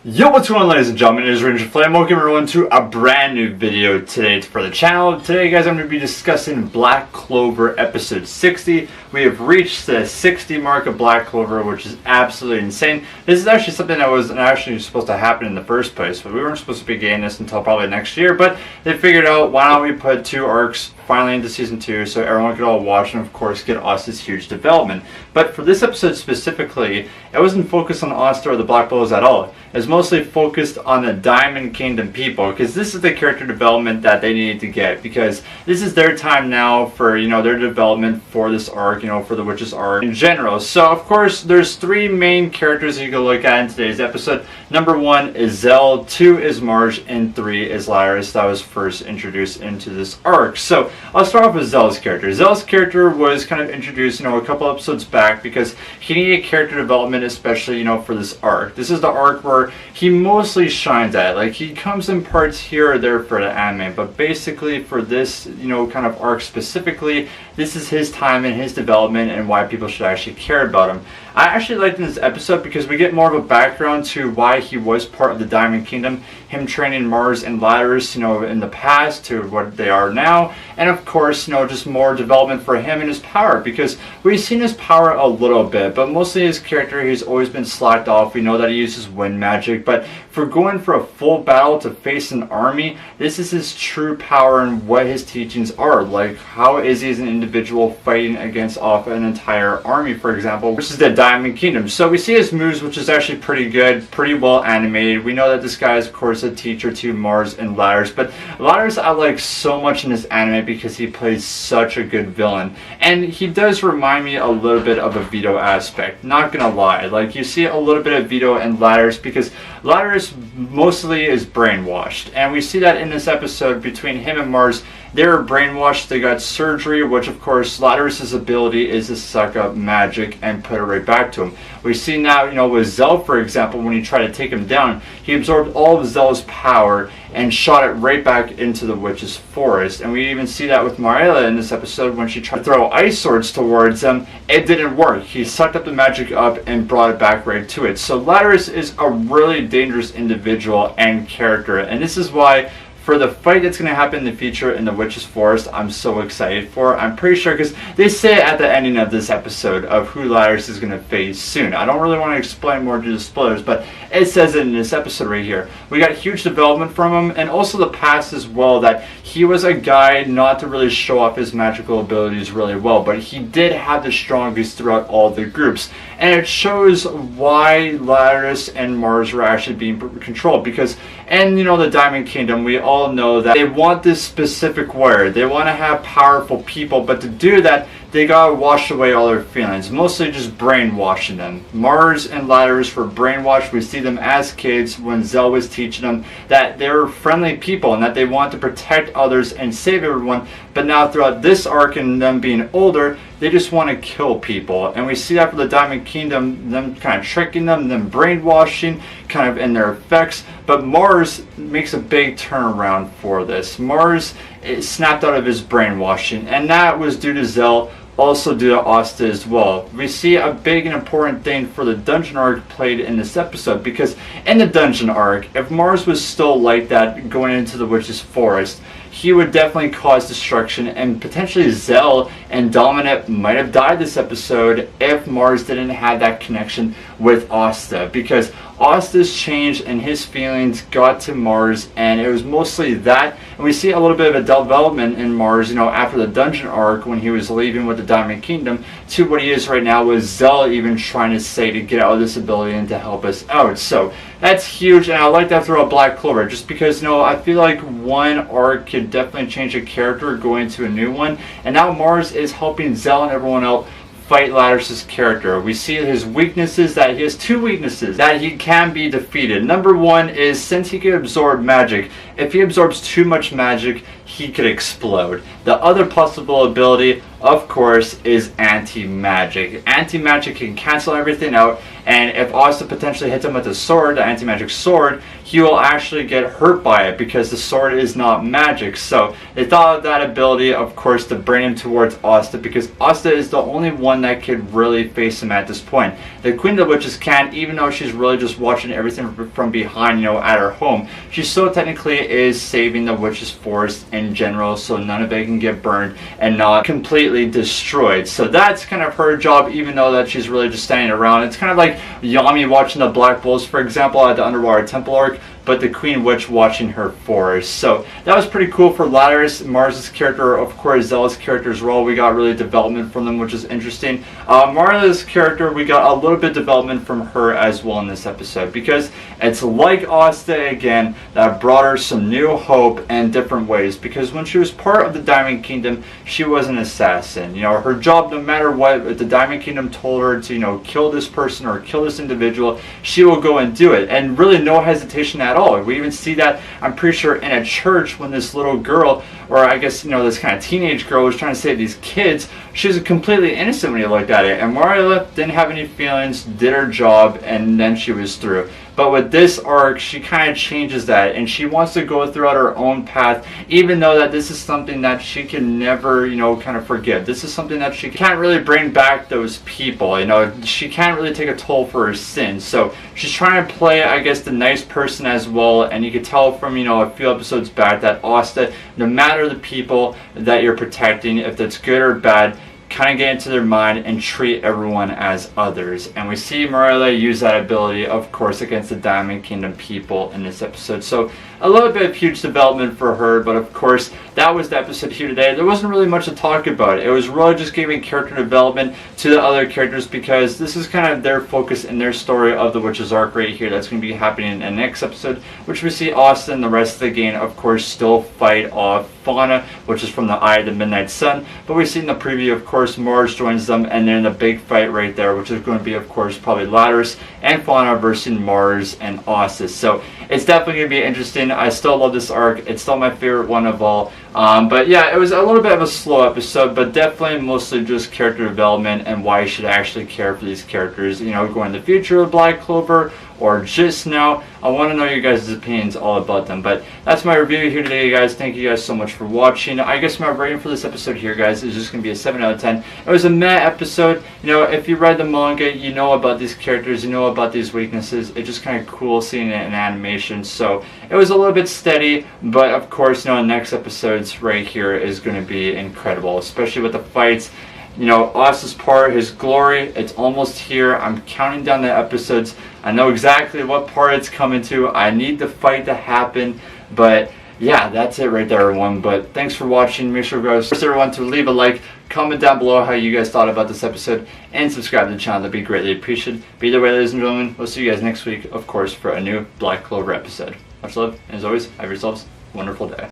Yo, what's going on, ladies and gentlemen? It is Ranger Flame. Welcome everyone to a brand new video today for the channel. Today, guys, I'm going to be discussing Black Clover episode 60. We have reached the 60 mark of Black Clover, which is absolutely insane. This is actually something that wasn't actually supposed to happen in the first place, but we weren't supposed to be getting this until probably next year. But they figured out, why don't we put 2 arcs finally into season 2 so everyone could all watch and of course get Asta's huge development. But for this episode specifically, it wasn't focused on Asta or the Black Bulls at all. It was mostly focused on the Diamond Kingdom people, because this is the character development that they needed to get, because this is their time now for, their development for this arc, for the Witches arc in general. So of course there's 3 main characters that you can look at in today's episode. Number 1 is Zell, 2 is Marge, and 3 is Ladros, that was first introduced into this arc. So I'll start off with Zell's character. Zell's character was kind of introduced, a couple episodes back, because he needed character development, especially, for this arc. This is the arc where he mostly shines at. Like, he comes in parts here or there for the anime, but basically for this, kind of arc specifically, this is his time and his development and why people should actually care about him. I actually liked this episode because we get more of a background to why he was part of the Diamond Kingdom, him training Mars and Ladros, in the past to what they are now, and of course, just more development for him and his power, because we've seen his power a little bit, but mostly his character, he's always been slacked off. We know that he uses wind magic, but for going for a full battle to face an army, this is his true power and what his teachings are. Like, how is he as an individual fighting against off an entire army, for example, which is the Diamond Kingdom. So we see his moves, which is actually pretty good, pretty well animated. We know that this guy is, of course, a teacher to Mars and Ladros, but Ladros I like so much in this anime because he plays such a good villain, and he does remind me a little bit of a Vito aspect, not gonna lie. Like, you see a little bit of Vito and Ladros because Ladros mostly is brainwashed, and we see that in this episode between him and Mars. They were brainwashed, they got surgery, which of course Ladros' ability is to suck up magic and put it right back to him. We see now, with Zell, for example, when he tried to take him down, he absorbed all of Zell's power and shot it right back into the witch's forest. And we even see that with Marilla in this episode when she tried to throw ice swords towards him. It didn't work. He sucked up the magic up and brought it back right to it. So Ladros is a really dangerous individual and character, and this is why for the fight that's going to happen in the future in the Witch's Forest, I'm so excited for. I'm pretty sure, because they say at the ending of this episode of who Ladros is going to face soon. I don't really want to explain more due to spoilers, but it says it in this episode right here. We got huge development from him, and also the past as well, that he was a guy not to really show off his magical abilities really well, but he did have the strongest throughout all the groups. And it shows why Ladros and Mars were actually being controlled, because in, the Diamond Kingdom, we all know that they want this specific warrior. They want to have powerful people, but to do that, they gotta wash away all their feelings, mostly just brainwashing them. Mars and Ladros were brainwashed. We see them as kids when Zell was teaching them that they were friendly people and that they want to protect others and save everyone. But now throughout this arc and them being older, they just want to kill people. And we see that for the Diamond Kingdom, them kind of tricking them brainwashing, kind of in their effects. But Mars makes a big turnaround for this. Mars snapped out of his brainwashing, and that was due to Zell, also due to Asta as well. We see a big and important thing for the dungeon arc played in this episode, because in the dungeon arc, if Mars was still like that going into the Witch's Forest, he would definitely cause destruction, and potentially Zell and Dominant might have died this episode if Mars didn't have that connection with Asta, because Asta's change and his feelings got to Mars, and it was mostly that. And we see a little bit of a development in Mars, after the dungeon arc when he was leaving with the Diamond Kingdom, to what he is right now, with Zell even trying to say to get out of this ability and to help us out. So that's huge, and I like that throughout Black Clover, just because, I feel like one arc could definitely change a character going to a new one, and now Mars is helping Zell and everyone else fight Ladros' character. We see his weaknesses, that he has 2 weaknesses that he can be defeated. Number 1 is, since he can absorb magic, if he absorbs too much magic, he could explode. The other possible ability, of course, is anti-magic. Anti-magic can cancel everything out, and if Asta potentially hits him with a sword, the anti-magic sword, he will actually get hurt by it because the sword is not magic. So they thought of that ability, of course, to bring him towards Asta, because Asta is the only one that could really face him at this point. the Queen of the Witches can't, even though she's really just watching everything from behind, at her home. She still technically is saving the witches' forest in general, so none of it can get burned and not completely destroyed. So that's kind of her job, even though that she's really just standing around. It's kind of like Yami watching the Black Bulls, for example, at the Underwater Temple arc, but the Queen Witch watching her forest. So that was pretty cool for Ladros, Mars' character, of course, Zella's character as well. We got really development from them, which is interesting. Marla's character, we got a little bit of development from her as well in this episode, because it's like Asta again, that brought her some new hope and different ways, because when she was part of the Diamond Kingdom, she was an assassin. Her job, no matter what, if the Diamond Kingdom told her to, kill this person or kill this individual, she will go and do it, and really no hesitation at all. We even see that, I'm pretty sure, in a church when this little girl, or I guess, this kind of teenage girl was trying to save these kids. She was completely innocent when you looked at it, and Marla didn't have any feelings, did her job, and then she was through. But with this arc, she kind of changes that, and she wants to go throughout her own path, even though that this is something that she can never, kind of forgive. This is something that she can't really bring back those people, she can't really take a toll for her sins. So she's trying to play, I guess, the nice person as well, and you can tell from, a few episodes back that Asta, no matter the people that you're protecting, if that's good or bad, kind of get into their mind and treat everyone as others. And we see Marla use that ability, of course, against the Diamond Kingdom people in this episode. So a little bit of huge development for her, but of course, that was the episode here today. There wasn't really much to talk about. It was really just giving character development to the other characters, because this is kind of their focus in their story of the Witch's Arc right here. That's going to be happening in the next episode, which we see Austin and the rest of the gang, of course, still fight off Fauna, which is from the Eye of the Midnight Sun. But we see in the preview, of course, Mars joins them, and then the big fight right there, which is going to be, of course, probably Ladros and Fauna versus Mars and Ossus. So it's definitely going to be interesting. I still love this arc. It's still my favorite one of all. But yeah, it was a little bit of a slow episode, but definitely mostly just character development and why you should actually care for these characters, going in the future of Black Clover or just now. I want to know your guys' opinions all about them. But that's my review here today, guys. Thank you guys so much for watching. I guess my rating for this episode here, guys, is just going to be a 7 out of 10. It was a meh episode. If you read the manga, you know about these characters, you know about these weaknesses. It's just kind of cool seeing it in animation. So it was a little bit steady, but of course, the next episodes right here is going to be incredible, especially with the fights. Ossus' part, his glory, it's almost here. I'm counting down the episodes. I know exactly what part it's coming to. I need the fight to happen. But yeah, that's it right there, everyone. But thanks for watching. Make sure, guys, everyone, to leave a like, comment down below how you guys thought about this episode, and subscribe to the channel. That'd be greatly appreciated. But either way, ladies and gentlemen, we'll see you guys next week, of course, for a new Black Clover episode. Much love, and as always, have yourselves a wonderful day.